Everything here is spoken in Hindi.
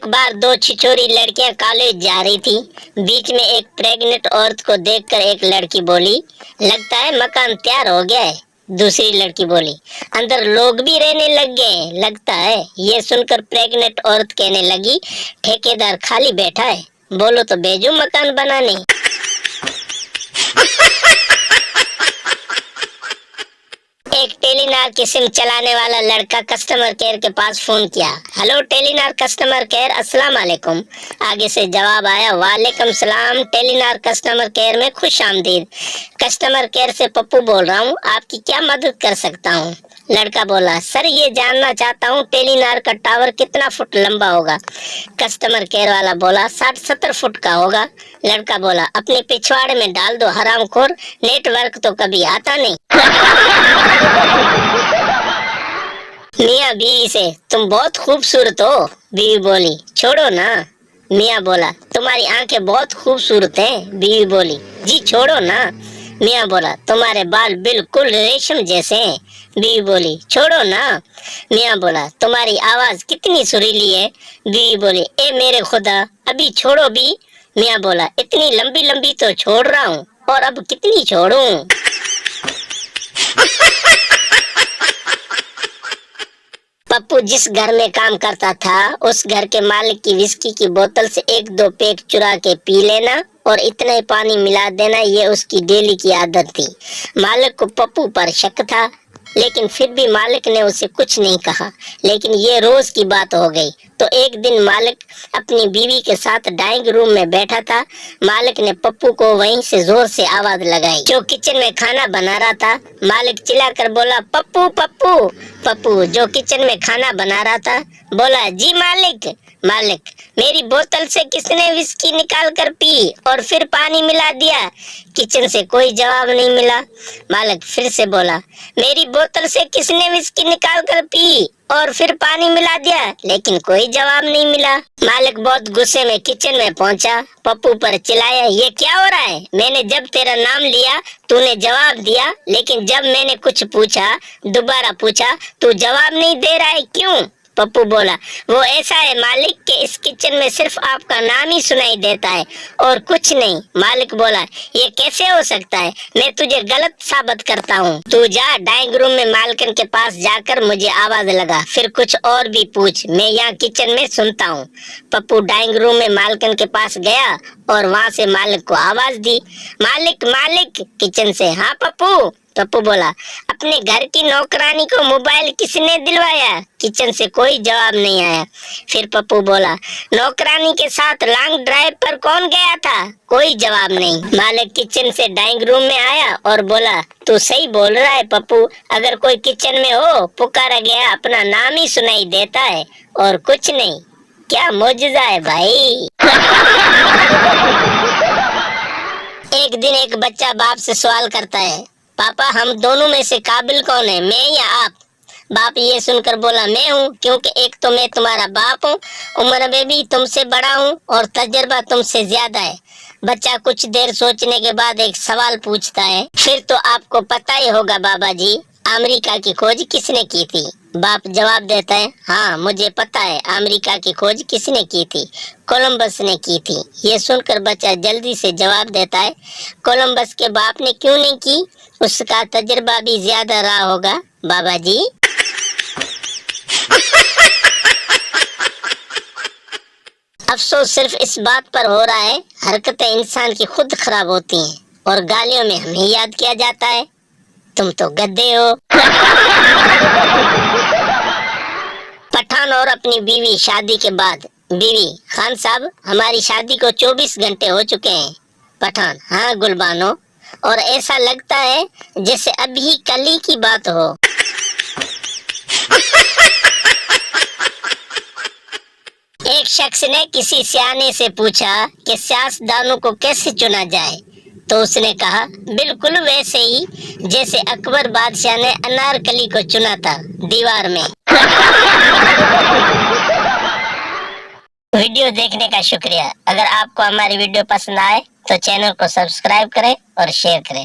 एक बार दो छिछोरी लड़कियां कॉलेज जा रही थी। बीच में एक प्रेग्नेंट औरत को देखकर एक लड़की बोली, लगता है मकान तैयार हो गया है। दूसरी लड़की बोली, अंदर लोग भी रहने लग गए लगता है। ये सुनकर प्रेग्नेंट औरत कहने लगी, ठेकेदार खाली बैठा है, बोलो तो भेजू मकान बनाने। एक टेलीनार की सिम चलाने वाला लड़का कस्टमर केयर के पास फोन किया। हेलो टेलीनार कस्टमर केयर, अस्सलाम वालेकुम। आगे से जवाब आया, वालेकुम सलाम। टेलीनार कस्टमर केयर में खुश आमदीद। कस्टमर केयर से पप्पू बोल रहा हूँ, आपकी क्या मदद कर सकता हूँ? लड़का बोला, सर ये जानना चाहता हूँ टेलीनार का टावर कितना फुट लंबा होगा? कस्टमर केयर वाला बोला, 60-70 फुट का होगा। लड़का बोला, अपने पिछवाड़े में डाल दो हरामखोर, नेटवर्क तो कभी आता नहीं। मियाँ बीवी से, तुम बहुत खूबसूरत हो। बीवी बोली, छोड़ो ना। मियाँ बोला, तुम्हारी आंखें बहुत खूबसूरत हैं। बीवी बोली, जी छोड़ो ना। मियाँ बोला, तुम्हारे बाल बिल्कुल रेशम जैसे हैं। बीवी बोली, छोड़ो ना। मियाँ बोला, तुम्हारी आवाज कितनी सुरीली है। बीवी बोली, ए मेरे खुदा, अभी छोड़ो भी। मियाँ बोला, इतनी लंबी लंबी तो छोड़ रहा हूँ, और अब कितनी छोड़ूं? पप्पू जिस घर में काम करता था, उस घर के मालिक की विस्की की बोतल से 1-2 पेग चुरा के पी लेना और इतना ही पानी मिला देना, ये उसकी डेली की आदत थी। मालिक को पप्पू पर शक था, लेकिन फिर भी मालिक ने उसे कुछ नहीं कहा। लेकिन ये रोज की बात हो गई। तो एक दिन मालिक अपनी बीवी के साथ ड्राइंग रूम में बैठा था। मालिक ने पप्पू को वहीं से जोर से आवाज लगाई, जो किचन में खाना बना रहा था। मालिक चिल्लाकर बोला, पप्पू पप्पू। पप्पू जो किचन में खाना बना रहा था बोला, जी मालिक। मालिक, मेरी बोतल से किसने विस्की निकाल कर पी और फिर पानी मिला दिया? किचन से कोई जवाब नहीं मिला। मालिक फिर से बोला, मेरी बोतल से किसने विस्की निकाल कर पी और फिर पानी मिला दिया? लेकिन कोई जवाब नहीं मिला। मालिक बहुत गुस्से में किचन में पहुंचा, पप्पू पर चिल्लाया, ये क्या हो रहा है? मैंने जब तेरा नाम लिया तूने जवाब दिया, लेकिन जब मैंने कुछ पूछा, दोबारा पूछा, तू जवाब नहीं दे रहा है, क्यों? पप्पू बोला, वो ऐसा है मालिक के इस किचन में सिर्फ आपका नाम ही सुनाई देता है और कुछ नहीं। मालिक बोला, ये कैसे हो सकता है? मैं तुझे गलत साबित करता हूँ। तू जा ड्राइंग रूम में मालकिन के पास जाकर मुझे आवाज लगा, फिर कुछ और भी पूछ, मैं यहाँ किचन में सुनता हूँ। पप्पू ड्राइंग रूम में मालकिन के पास गया और वहाँ से मालिक को आवाज दी, मालिक मालिक। किचन से, हाँ पप्पू। पप्पू बोला, अपने घर की नौकरानी को मोबाइल किसने दिलवाया? किचन से कोई जवाब नहीं आया। फिर पप्पू बोला, नौकरानी के साथ लॉन्ग ड्राइव पर कौन गया था? कोई जवाब नहीं। मालिक किचन से ड्राइंग रूम में आया और बोला, तू सही बोल रहा है पप्पू, अगर कोई किचन में हो, पुकारा गया अपना नाम ही सुनाई देता है और कुछ नहीं। क्या मौजूदा है भाई। एक दिन एक बच्चा बाप से सवाल करता है, पापा हम दोनों में से काबिल कौन है, मैं या आप? बाप ये सुनकर बोला, मैं हूँ, क्योंकि एक तो मैं तुम्हारा बाप हूँ, उम्र में भी तुमसे बड़ा हूँ और तजुर्बा तुमसे ज्यादा है। बच्चा कुछ देर सोचने के बाद एक सवाल पूछता है, फिर तो आपको पता ही होगा बाबा जी, अमेरिका की खोज किसने की थी? बाप जवाब देता है, हाँ मुझे पता है, अमेरिका की खोज किसने की थी? कोलंबस ने की थी। ये सुनकर बच्चा जल्दी से जवाब देता है, कोलंबस के बाप ने क्यों नहीं की? उसका तजुर्बा भी ज्यादा रहा होगा बाबा जी। अफसोस सिर्फ इस बात पर हो रहा है, हरकतें इंसान की खुद खराब होती हैं और गालियों में हमें याद किया जाता है, तुम तो गधे हो। पठान और अपनी बीवी शादी के बाद। बीवी, खान साहब हमारी शादी को 24 घंटे हो चुके हैं। पठान, हाँ गुलबानो, और ऐसा लगता है जैसे अभी कल ही की बात हो। एक शख्स ने किसी सियाने से पूछा कि सियासतदानों को कैसे चुना जाए, तो उसने कहा, बिल्कुल वैसे ही जैसे अकबर बादशाह ने अनारकली को चुना था, दीवार में। वीडियो देखने का शुक्रिया। अगर आपको हमारी वीडियो पसंद आए तो चैनल को सब्सक्राइब करें और शेयर करें।